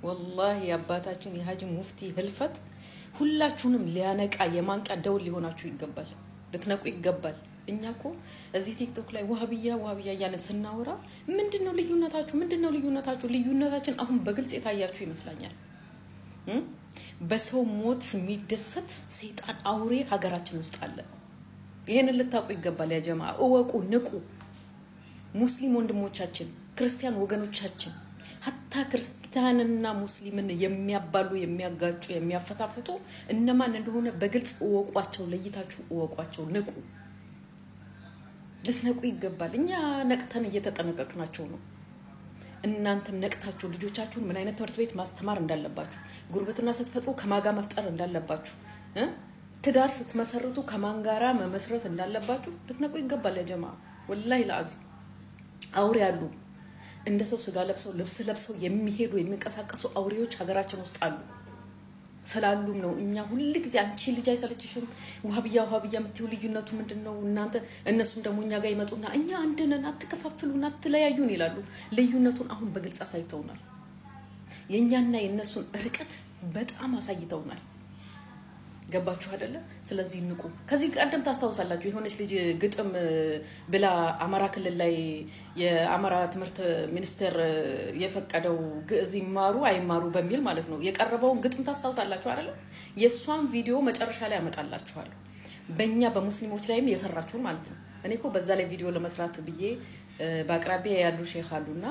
ወላሂ አባታችን የሀጂ ሙፍቲ ህልፈት ሁላችሁንም ሊያነቃ የማንቂያ ደውል ሊሆናችሁ ይገባል። ልትነቁ ይገባል። እኛኮ እዚህ ቲክቶክ ላይ ዋሃብያ ያነ ስናወራ ምንድነው ልዩነታችሁ? ልዩነታችን አሁን በግልጽ የታያችሁ ይመስላኛል። በሰው ሞት የሚደሰት ሰይጣን አውሬ ሀገራችን ውስጥ አለ። ይሄንን ልታውቁ ይገባል። ያ ጀማዓ እወቁ፣ ንቁ። ሙስሊም ወንድሞቻችን፣ ክርስቲያን ወገኖቻችን ሀታ ክርስቲያንና ሙስሊምን የሚያባሉ የሚያጋጩ የሚያፈታፍጡ እነማን እንደሆነ በግልጽ እወቋቸው፣ ለይታችሁ እወቋቸው፣ ንቁ። ልትነቁ ይገባል። እኛ ነቅተን እየተጠነቀቅናቸው ነው። እናንተም ነቅታችሁ ልጆቻችሁን ምን አይነት ትምህርት ቤት ማስተማር እንዳለባችሁ፣ ጉርብትና ስትፈጥሩ ከማጋ መፍጠር እንዳለባችሁ፣ ትዳር ስትመሰርቱ ከማን ጋራ መመስረት እንዳለባችሁ ልትነቁ ይገባል። ያ ጀማዓ ወላሂ ለአዚ አውሬ ያሉ እንደ ሰው ስጋ ለብሰው ልብስ ለብሰው የሚሄዱ የሚንቀሳቀሱ አውሬዎች ሀገራችን ውስጥ አሉ። ስላሉም ነው እኛ ሁሉ ጊዜ አንቺ ልጅ አይሰለችሽም ዋሃብያ የምትዩ ልዩነቱ ምንድነው? እናንተ እነሱም ደግሞ እኛ ጋር ይመጡና እኛ አንድ ነን አትከፋፍሉና አትለያዩን ይላሉ። ልዩነቱን አሁን በግልጽ አሳይተውናል። የኛና የነሱን ርቀት በጣም አሳይተውናል። ገባችሁ አይደለ? ስለዚህ ንቁ። ከዚህ ቀደም ታስታውሳላችሁ የሆነች ልጅ ግጥም ብላ አማራ ክልል ላይ የአማራ ትምህርት ሚኒስቴር የፈቀደው ግዕዝ ይማሩ አይማሩ በሚል ማለት ነው የቀረበውን ግጥም ታስታውሳላችሁ አይደለ? የሷን ቪዲዮ መጨረሻ ላይ አመጣላችኋለሁ። በእኛ በሙስሊሞች ላይም የሰራችሁ ማለት ነው። እኔኮ በዛ ላይ ቪዲዮ ለመስራት ብዬ በአቅራቢያ ያሉ ሼክ አሉና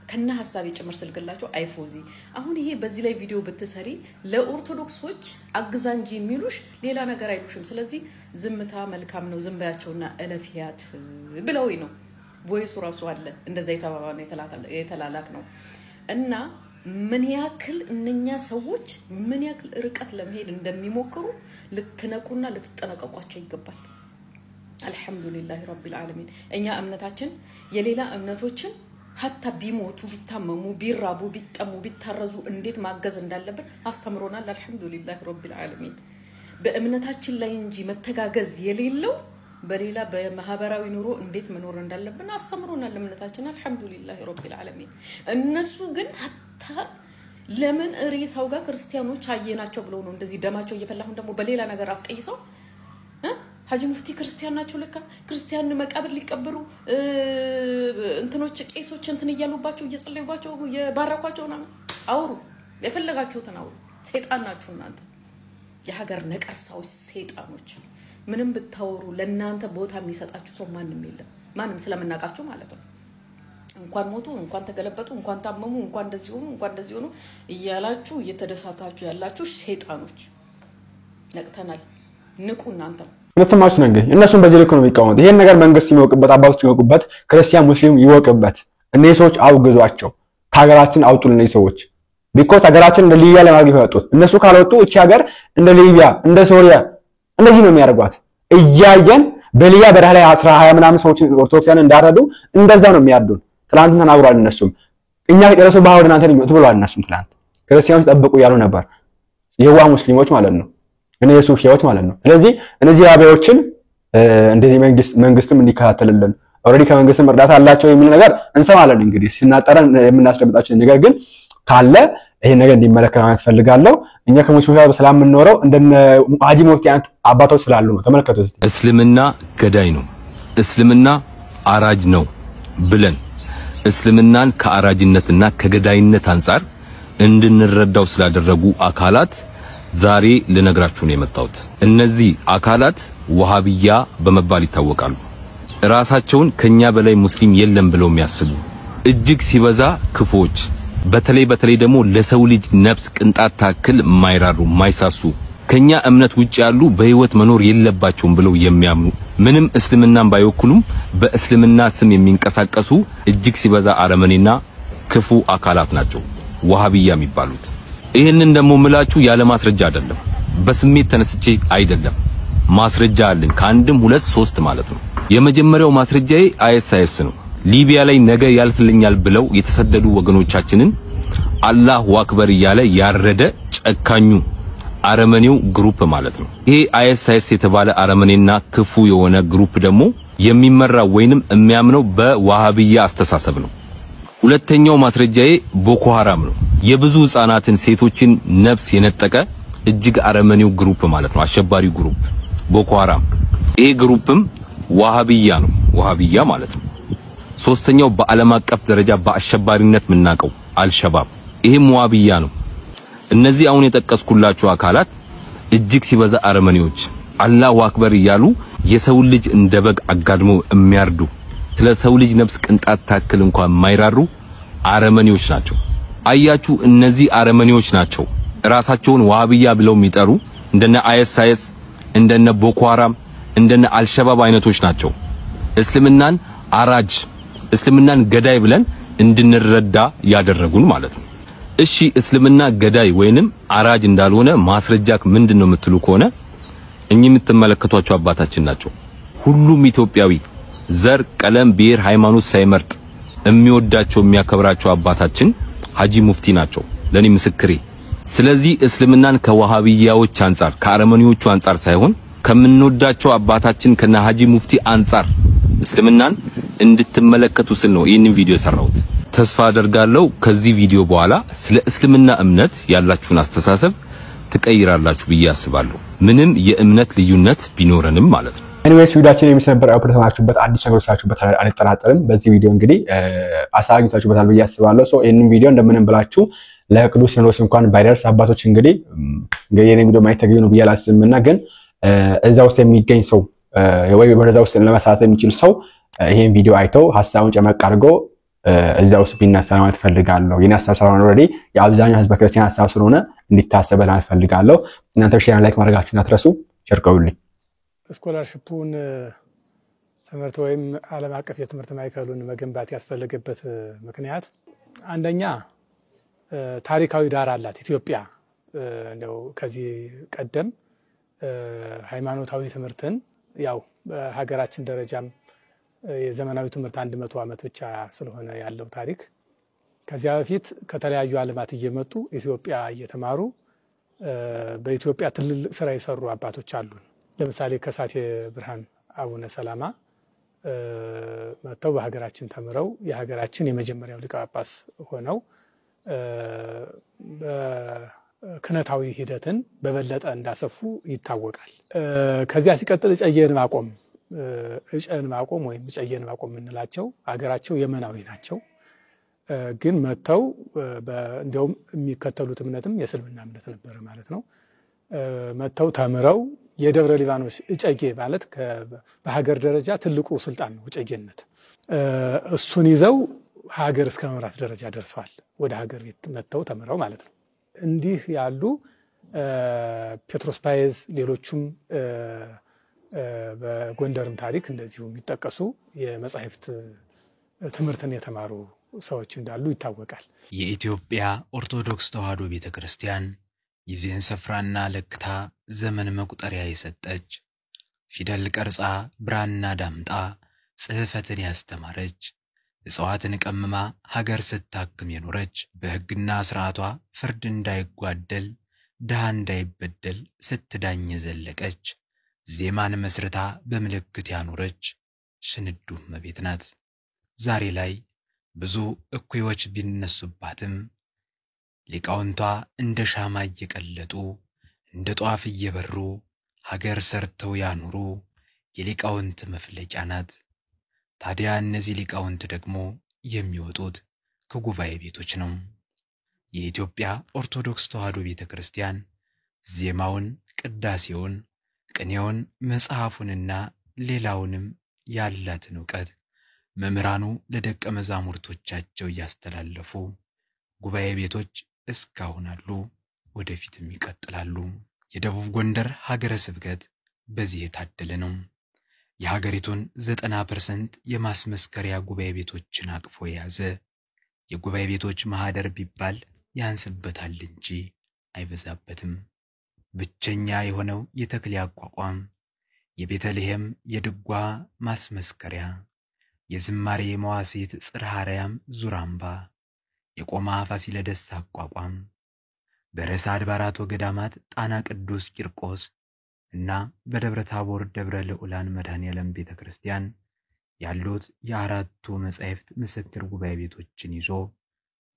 ከና ሐሳብ ጭምር ስልክላችሁ አይፎዚ አሁን ይሄ በዚህ ላይ ቪዲዮ ብትሰሪ ለኦርቶዶክሶች አግዛንጂ የሚሉሽ ሌላ ነገር አይሉሽም። ስለዚህ ዝምታ መልካም ነው ዝምባያቸውና እለፊያት ብለውኝ ነው። ቮይሱ ራሱ አለ እንደዛ የተባባነ የተላላክ ነው። እና ምን ያክል እነኛ ሰዎች ምን ያክል ርቀት ለመሄድ እንደሚሞክሩ ልትነቁና ልትጠነቀቋቸው ይገባል። አልহামዱሊላህ ረቢል ዓለሚን እኛ እምነታችን የሌላ እምነቶችን ሀታ ቢሞቱ ቢታመሙ ቢራቡ ቢጠሙ ቢታረዙ እንዴት ማገዝ እንዳለብን አስተምሮናል። አልহামዱሊላህ ረቢል ዓለሚን በእምነታችን ላይ እንጂ መተጋገዝ የሌለው በሌላ በማህበራዊ ኑሮ እንዴት መኖር እንዳለብን አስተምሮናል እምነታችን። አልহামዱሊላህ ረቢል ዓለሚን እነሱ ግን ሀታ ለምን ሬሳው ጋር ክርስቲያኖች አየናቸው ብለው ነው እንደዚህ ደማቸው እየፈላሁን ደግሞ በሌላ ነገር አስቀይሰው ሀጂ ሙፍቲ ክርስቲያን ናቸው ለካ ክርስቲያን መቃብር ሊቀበሩ እንትኖች ቄሶች እንትን እያሉባቸው እየጸለዩባቸው የባረኳቸው ነው። አውሩ የፈለጋችሁትን አውሩ። ሰይጣን ናችሁ እናንተ የሀገር ነቀርሳዎች ሰይጣኖች። ምንም ብታወሩ ለእናንተ ቦታ የሚሰጣችሁ ሰው ማንም የለም። ማንም ስለምናቃችሁ ማለት ነው። እንኳን ሞቱ እንኳን ተገለበጡ እንኳን ታመሙ እንኳን እንደዚህ ሆኑ እያላችሁ እየተደሳታችሁ ያላችሁ ሰይጣኖች ነቅተናል። ንቁ እናንተ ለተማቹ ነገር እነሱም በዚህ ልክ ነው የሚቃወሙት። ይሄን ነገር መንግስት ይወቅበት፣ አባቶች ይወቅበት፣ ክርስቲያን ሙስሊም ይወቅበት። እነዚህ ሰዎች አውግዟቸው ከሀገራችን አውጡልን። እነዚህ ሰዎች ቢኮዝ ሀገራችን እንደ ሊቢያ ለማድረግ ይፈጡት እነሱ ካልወጡ እቺ ሀገር እንደ ሊቢያ እንደ ሶሪያ እንደዚህ ነው የሚያደርጓት። እያየን በሊቢያ በረሃ ላይ 20 ምናምን ሰዎች ኦርቶዶክሳን እንዳረዱ እንደዛ ነው የሚያርዱን። ትላንትና ተናግሯል። እነሱም እኛ ከጨረሱ በኋላ እናንተ ነው ብለዋል። እነሱም ትላንት ክርስቲያኖች ጠብቁ ያሉ ነበር። የዋ ሙስሊሞች ማለት ነው እነ የሱፊያዎች ማለት ነው ስለዚህ እነዚህ ዋሃቢያዎችን እንደዚህ መንግስትም እንዲከታተልልን ኦሬዲ ከመንግስትም እርዳታ አላቸው የሚል ነገር እንሰማለን እንግዲህ ሲናጠረን የምናስደምጣቸው ነገር ግን ካለ ይሄ ነገር እንዲመለከት ማለት ፈልጋለሁ እኛ ከሙስሊሞች ጋር በሰላም የምንኖረው እንደነ ሀጂ ሙፍቲ አባቶች ስላሉ ነው ተመልከቱት እስልምና ገዳይ ነው እስልምና አራጅ ነው ብለን እስልምናን ከአራጅነትና ከገዳይነት አንፃር እንድንረዳው ስላደረጉ አካላት ዛሬ ልነግራችሁ ነው የመጣሁት እነዚህ አካላት ወሃቢያ በመባል ይታወቃሉ ራሳቸውን ከኛ በላይ ሙስሊም የለም ብለው የሚያስቡ እጅግ ሲበዛ ክፎች በተለይ ደግሞ ለሰው ልጅ ነፍስ ቅንጣት ታክል ማይራሩ ማይሳሱ ከኛ እምነት ውጭ ያሉ በህይወት መኖር የለባቸውም ብለው የሚያምኑ ምንም እስልምናን ባይወክሉም በእስልምና ስም የሚንቀሳቀሱ እጅግ ሲበዛ አረመኔና ክፉ አካላት ናቸው ወሃቢያ የሚባሉት ይሄንን ደግሞ ምላችሁ ያለ ማስረጃ አይደለም በስሜት ተነስቼ አይደለም ማስረጃ አለኝ ከአንድም 2 3 ማለት ነው የመጀመሪያው ማስረጃዬ አይኤስአይኤስ ነው ሊቢያ ላይ ነገ ያልፍልኛል ብለው የተሰደዱ ወገኖቻችንን አላሁ አክበር ያለ ያረደ ጨካኙ አረመኔው ግሩፕ ማለት ነው ይሄ አይኤስአይኤስ የተባለ አረመኔና ክፉ የሆነ ግሩፕ ደግሞ የሚመራው ወይንም የሚያምነው በዋሃቢያ አስተሳሰብ ነው ሁለተኛው ማስረጃዬ ቦኮ ሐራም ነው የብዙ ህፃናትን ሴቶችን ነፍስ የነጠቀ እጅግ አረመኔው ግሩፕ ማለት ነው አሸባሪው ግሩፕ ቦኮ ሐራም ይሄ ግሩፕም ዋሃቢያ ነው ዋሃቢያ ማለት ነው ሶስተኛው በዓለም አቀፍ ደረጃ በአሸባሪነት ምናቀው አልሸባብ ይሄም ዋሃቢያ ነው እነዚህ አሁን የጠቀስኩላችሁ አካላት እጅግ ሲበዛ አረመኔዎች አላሁ አክበር ይያሉ የሰው ልጅ እንደበግ አጋድሞ የሚያርዱ ስለ ሰው ልጅ ነፍስ ቅንጣት ታክል እንኳን ማይራሩ አረመኔዎች ናቸው አያችሁ እነዚህ አረመኔዎች ናቸው ራሳቸውን ዋሃቢያ ብለው የሚጠሩ እንደነ አይኤስአይኤስ እንደነ ቦኮ ሐራም እንደነ አልሸባብ አይነቶች ናቸው እስልምናን አራጅ እስልምናን ገዳይ ብለን እንድንረዳ ያደረጉን ማለት ነው እሺ እስልምና ገዳይ ወይንም አራጅ እንዳልሆነ ማስረጃክ ምንድነው የምትሉ ከሆነ እኚህ የምትመለከቷቸው አባታችን ናቸው ሁሉም ኢትዮጵያዊ ዘር ቀለም ብሔር ሃይማኖት ሳይመርጥ የሚወዳቸው የሚያከብራቸው አባታችን ሀጂ ሙፍቲ ናቸው ለኔ ምስክሬ ስለዚህ እስልምናን ከዋሃቢያዎች አንፃር ከአረመኔዎቹ አንፃር ሳይሆን ከምንወዳቸው አባታችን ከነ ሀጂ ሙፍቲ አንፃር እስልምናን እንድትመለከቱ ስል ነው ይህንን ቪዲዮ ሰራሁት ተስፋ አደርጋለሁ ከዚህ ቪዲዮ በኋላ ስለ እስልምና እምነት ያላችሁን አስተሳሰብ ትቀይራላችሁ ብዬ አስባለሁ ምንም የእምነት ልዩነት ቢኖርንም ማለት ነው ኤኒዌይስ ቪዲዮአችን የሚሰበር አፕዴታችሁበት አዲስ ነገር ሳችሁበት አልተጠራጠርም በዚህ ቪዲዮ እንግዲህ አሳግታችሁበታል ብዬ አስባለሁ ሶ ይሄንን ቪዲዮ እንደምንም ብላችሁ ለቅዱስ ሲኖዶስ እንኳን ባይደርስ አባቶች እንግዲህ የኔ ቪዲዮ ማይተገኙ ነው ብያላስምና ግን እዛ ውስጥ የሚገኝ ሰው ወይ በረዛ ውስጥ ለመስራት የሚችል ሰው ይሄን ቪዲዮ አይተው ሐሳቡን ጨመቅ አድርጎ እዛ ውስጥ ቢነሳ ማለት ፈልጋለሁ የኔ ሐሳብ ስለሆነ ኦሬዲ የአብዛኛው ህዝበ ክርስቲያን ሐሳብ ስለሆነ እንዲታሰበ ማለት ፈልጋለሁ እናንተ ሼር ላይክ ማድረጋችሁን አትረሱ ቸርቀውልኝ ስኮላርሺፑን ትምህርት ወይም ዓለም አቀፍ የትምህርት ማዕከሉን መገንባት ያስፈልገበት ምክንያት አንደኛ ታሪካዊ ዳራ አላት ኢትዮጵያ እንደው ከዚህ ቀደም ሃይማኖታዊ ትምህርትን ያው በሀገራችን ደረጃም የዘመናዊ ትምህርት 100 ዓመት ብቻ ስለሆነ ያለው ታሪክ ከዚያ በፊት ከተለያዩ ዓለማት እየመጡ ኢትዮጵያ እየተማሩ በኢትዮጵያ ትልልቅ ስራ የሰሩ አባቶች አሉ ለምሳሌ ከሳቴ ብርሃን አቡነ ሰላማ መተው በሀገራችን ተምረው የሀገራችን የመጀመሪያው ሊቀ ጳጳስ ሆነው በክነታዊ ሂደትን በበለጠ እንዳሰፉ ይታወቃል ከዚያ ሲቀጥል እጨን ማቆም ወይም እጨየን ማቆም እንላቸው ሀገራቸው የመናዊ ናቸው ግን መተው እንደውም የሚከተሉት እምነትም የእስልምና እምነት ነበር ማለት ነው መተው ተምረው የደብረ ሊባኖስ እጨጌ ማለት በሀገር ደረጃ ትልቁ ስልጣን ነው እጨጌነት እሱን ይዘው ሀገር እስከ መምራት ደረጃ ደርሰዋል ወደ ሀገር ቤት መተው ተምረው ማለት ነው እንዲህ ያሉ ጴጥሮስ ፓይዝ ሌሎችም በጎንደርም ታሪክ እንደዚሁ የሚጠቀሱ የመጻሕፍት ትምህርትን የተማሩ ሰዎች እንዳሉ ይታወቃል የኢትዮጵያ ኦርቶዶክስ ተዋሕዶ ቤተክርስቲያን ጊዜን ስፍራና ለክታ ዘመን መቁጠሪያ የሰጠች ፊደል ቀርጻ ብራና ዳምጣ ጽሕፈትን ያስተማረች እጽዋትን ቀምማ ሀገር ስታክም የኖረች በሕግና ሥርዓቷ ፍርድ እንዳይጓደል ድሃ እንዳይበደል ስትዳኝ የዘለቀች ዜማን መስርታ በምልክት ያኖረች ስንዱ እመቤት ናት። ዛሬ ላይ ብዙ እኩዮች ቢነሱባትም ሊቃውንቷ እንደ ሻማ እየቀለጡ እንደ ጧፍ እየበሩ ሀገር ሰርተው ያኑሩ የሊቃውንት መፍለቂያ ናት። ታዲያ እነዚህ ሊቃውንት ደግሞ የሚወጡት ከጉባኤ ቤቶች ነው። የኢትዮጵያ ኦርቶዶክስ ተዋሕዶ ቤተክርስቲያን ዜማውን፣ ቅዳሴውን፣ ቅኔውን፣ መጽሐፉንና ሌላውንም ያላትን ዕውቀት መምህራኑ ለደቀ መዛሙርቶቻቸው እያስተላለፉ ጉባኤ ቤቶች እስካሁን አሉ፣ ወደፊትም ይቀጥላሉ። የደቡብ ጎንደር ሀገረ ስብከት በዚህ የታደለ ነው። የሀገሪቱን 90% የማስመስከሪያ ጉባኤ ቤቶችን አቅፎ የያዘ የጉባኤ ቤቶች ማህደር ቢባል ያንስበታል እንጂ አይበዛበትም። ብቸኛ የሆነው የተክሌ አቋቋም፣ የቤተልሔም የድጓ ማስመስከሪያ፣ የዝማሬ መዋሥዕት ጽርሐ አርያም ዙራምባ፣ የቆማ ፋሲለደስ አቋቋም፣ በርዕሰ አድባራት ወገዳማት ጣና ቅዱስ ቂርቆስ እና በደብረ ታቦር ደብረ ልዑላን መድኃኔዓለም ቤተክርስቲያን ያሉት የአራቱ መጻሕፍት ምስክር ጉባኤ ቤቶችን ይዞ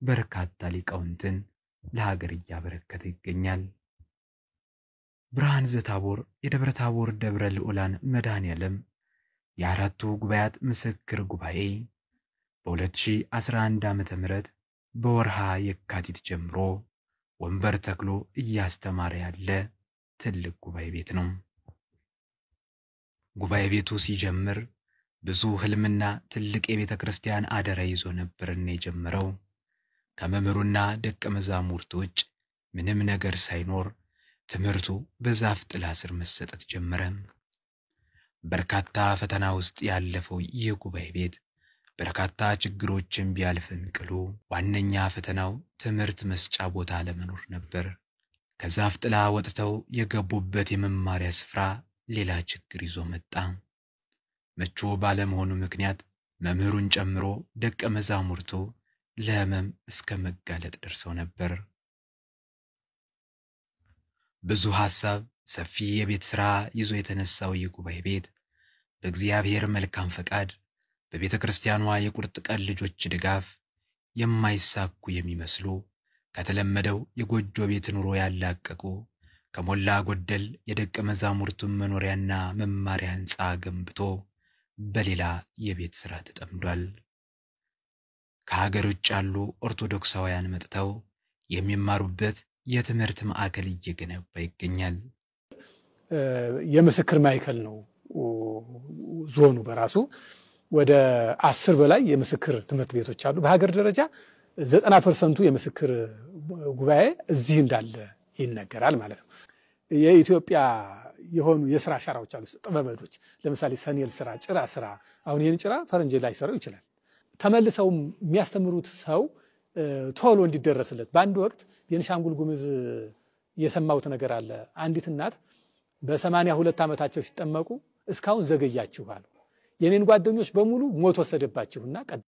በርካታ ሊቃውንትን ለሀገር እያበረከተ ይገኛል። ብርሃን ዘታቦር የደብረ ታቦር ደብረ ልዑላን መድኃኔዓለም የአራቱ ጉባኤያት ምስክር ጉባኤ በ2011 ዓ.ም በወርሃ የካቲት ጀምሮ ወንበር ተክሎ እያስተማረ ያለ ትልቅ ጉባኤ ቤት ነው። ጉባኤ ቤቱ ሲጀምር ብዙ ህልምና ትልቅ የቤተ ክርስቲያን አደራ ይዞ ነበርና የጀመረው ከመምህሩና ደቀ መዛሙርቱ ውጭ ምንም ነገር ሳይኖር ትምህርቱ በዛፍ ጥላ ስር መሰጠት ጀመረ። በርካታ ፈተና ውስጥ ያለፈው ይህ ጉባኤ ቤት በርካታ ችግሮችን ቢያልፍም ቅሉ ዋነኛ ፈተናው ትምህርት መስጫ ቦታ ለመኖር ነበር። ከዛፍ ጥላ ወጥተው የገቡበት የመማሪያ ስፍራ ሌላ ችግር ይዞ መጣ። ምቹ ባለመሆኑ ምክንያት መምህሩን ጨምሮ ደቀ መዛሙርቱ ለሕመም እስከ መጋለጥ ደርሰው ነበር። ብዙ ሐሳብ፣ ሰፊ የቤት ሥራ ይዞ የተነሳው የጉባኤ ቤት በእግዚአብሔር መልካም ፈቃድ በቤተ ክርስቲያኗ የቁርጥ ቀን ልጆች ድጋፍ የማይሳኩ የሚመስሉ ከተለመደው የጎጆ ቤት ኑሮ ያላቀቁ ከሞላ ጎደል የደቀ መዛሙርቱን መኖሪያና መማሪያ ሕንፃ ገንብቶ በሌላ የቤት ሥራ ተጠምዷል። ከሀገር ውጭ ያሉ ኦርቶዶክሳውያን መጥተው የሚማሩበት የትምህርት ማዕከል እየገነባ ይገኛል። የምስክር ማዕከል ነው። ዞኑ በራሱ ወደ 10 በላይ የምስክር ትምህርት ቤቶች አሉ። በሀገር ደረጃ 90% የምስክር ጉባኤ እዚህ እንዳለ ይነገራል ማለት ነው። የኢትዮጵያ የሆኑ የሥራ አሻራዎች አሉ፣ ጥበበዶች። ለምሳሌ ሰኔል ስራ፣ ጭራ ስራ። አሁን ይህን ጭራ ፈረንጅ ላይ ሰራው ይችላል። ተመልሰው የሚያስተምሩት ሰው ቶሎ እንዲደረስለት። በአንድ ወቅት ቤንሻንጉል ጉሙዝ የሰማሁት ነገር አለ። አንዲት እናት በ82 ዓመታቸው ሲጠመቁ እስካሁን ዘገያችሁ አሉ። የኔን ጓደኞች በሙሉ ሞት ወሰደባችሁና